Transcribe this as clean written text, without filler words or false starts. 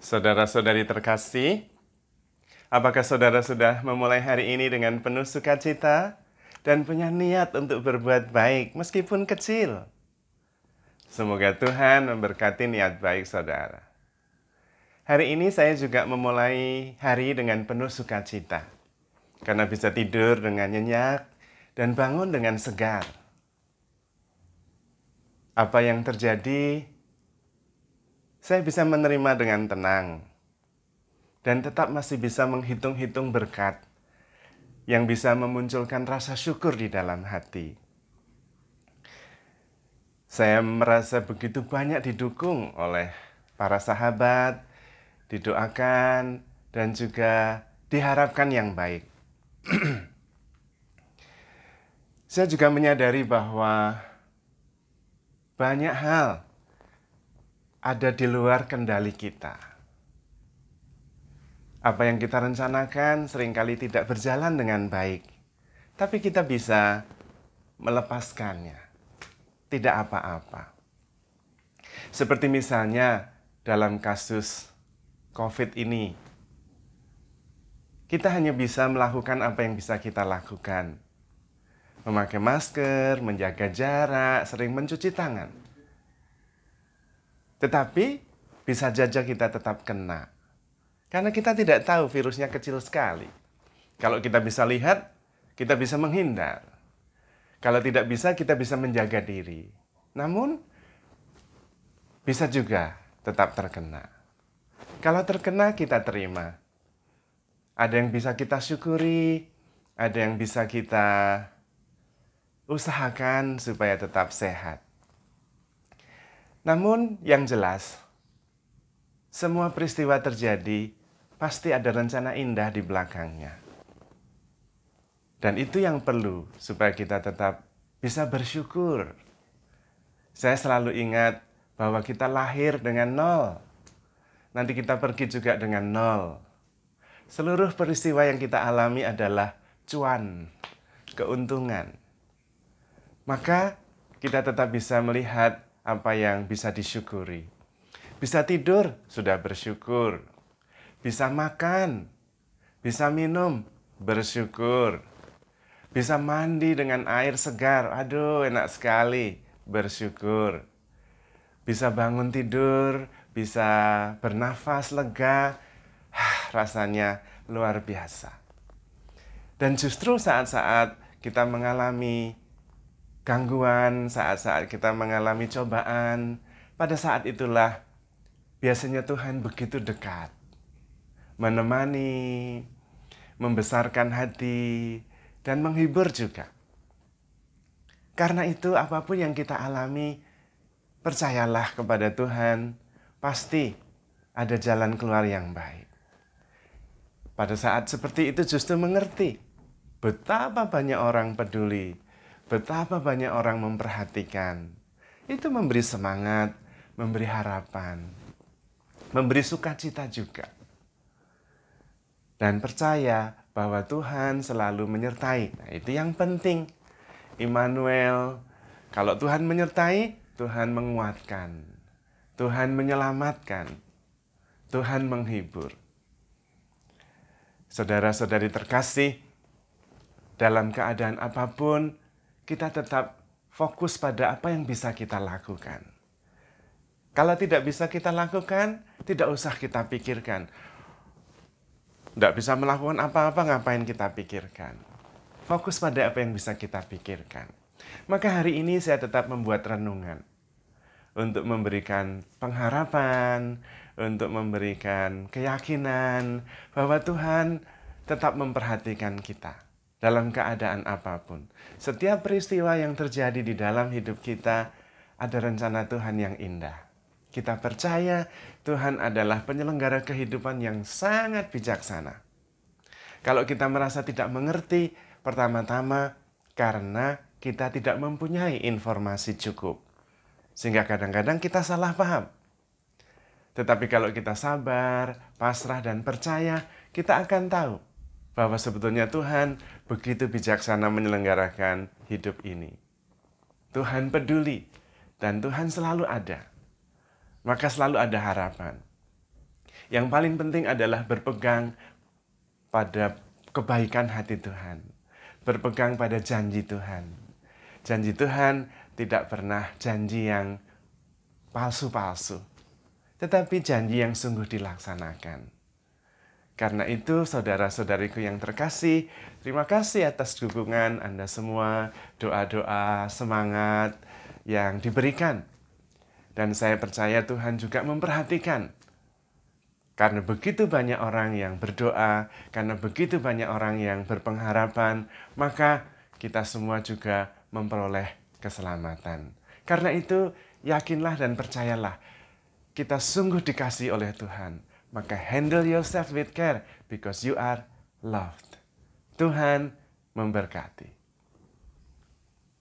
Saudara-saudari terkasih, apakah saudara sudah memulai hari ini dengan penuh sukacita dan punya niat untuk berbuat baik meskipun kecil? Semoga Tuhan memberkati niat baik saudara. Hari ini saya juga memulai hari dengan penuh sukacita karena bisa tidur dengan nyenyak dan bangun dengan segar. Apa yang terjadi? Saya bisa menerima dengan tenang dan tetap masih bisa menghitung-hitung berkat yang bisa memunculkan rasa syukur di dalam hati. Saya merasa begitu banyak didukung oleh para sahabat, didoakan, dan juga diharapkan yang baik. Saya juga menyadari bahwa banyak hal ada di luar kendali kita. Apa yang kita rencanakan seringkali tidak berjalan dengan baik, tapi kita bisa melepaskannya. Tidak apa-apa. Seperti misalnya dalam kasus COVID ini, kita hanya bisa melakukan apa yang bisa kita lakukan. Memakai masker, menjaga jarak, sering mencuci tangan. Tetapi bisa saja kita tetap kena. Karena kita tidak tahu virusnya kecil sekali. Kalau kita bisa lihat, kita bisa menghindar. Kalau tidak bisa, kita bisa menjaga diri. Namun, bisa juga tetap terkena. Kalau terkena, kita terima. Ada yang bisa kita syukuri, ada yang bisa kita usahakan supaya tetap sehat. Namun yang jelas, semua peristiwa terjadi pasti ada rencana indah di belakangnya. Dan itu yang perlu supaya kita tetap bisa bersyukur. Saya selalu ingat bahwa kita lahir dengan 0. Nanti kita pergi juga dengan 0. Seluruh peristiwa yang kita alami adalah cuan, keuntungan. Maka kita tetap bisa melihat apa yang bisa disyukuri. Bisa tidur, sudah bersyukur. Bisa makan, bisa minum, bersyukur. Bisa mandi dengan air segar, aduh enak sekali, bersyukur. Bisa bangun tidur, bisa bernafas lega, rasanya luar biasa. Dan justru saat-saat kita mengalami gangguan, saat-saat kita mengalami cobaan, pada saat itulah biasanya Tuhan begitu dekat, menemani, membesarkan hati, dan menghibur juga. Karena itu apapun yang kita alami, percayalah kepada Tuhan, pasti ada jalan keluar yang baik. Pada saat seperti itu justru mengerti betapa banyak orang peduli, betapa banyak orang memperhatikan. Itu memberi semangat, memberi harapan, memberi sukacita juga. Dan percaya bahwa Tuhan selalu menyertai. Nah, itu yang penting. Immanuel, kalau Tuhan menyertai, Tuhan menguatkan. Tuhan menyelamatkan. Tuhan menghibur. Saudara-saudari terkasih, dalam keadaan apapun, kita tetap fokus pada apa yang bisa kita lakukan. Kalau tidak bisa kita lakukan, tidak usah kita pikirkan. Tidak bisa melakukan apa-apa, ngapain kita pikirkan. Fokus pada apa yang bisa kita pikirkan. Maka hari ini saya tetap membuat renungan. Untuk memberikan pengharapan, untuk memberikan keyakinan bahwa Tuhan tetap memperhatikan kita dalam keadaan apapun. Setiap peristiwa yang terjadi di dalam hidup kita ada rencana Tuhan yang indah. Kita percaya Tuhan adalah penyelenggara kehidupan yang sangat bijaksana. Kalau kita merasa tidak mengerti, pertama-tama karena kita tidak mempunyai informasi cukup. Sehingga kadang-kadang kita salah paham. Tetapi kalau kita sabar, pasrah, dan percaya, kita akan tahu bahwa sebetulnya Tuhan begitu bijaksana menyelenggarakan hidup ini. Tuhan peduli, dan Tuhan selalu ada. Maka selalu ada harapan. Yang paling penting adalah berpegang pada kebaikan hati Tuhan. Berpegang pada janji Tuhan. Janji Tuhan tidak pernah janji yang palsu-palsu, tetapi janji yang sungguh dilaksanakan. Karena itu, saudara-saudariku yang terkasih, terima kasih atas dukungan Anda semua, doa-doa, semangat yang diberikan. Dan saya percaya Tuhan juga memperhatikan. Karena begitu banyak orang yang berdoa, karena begitu banyak orang yang berpengharapan, maka kita semua juga memperoleh keselamatan. Karena itu, yakinlah dan percayalah, kita sungguh dikasihi oleh Tuhan. Maka handle yourself with care because you are loved. Tuhan memberkati.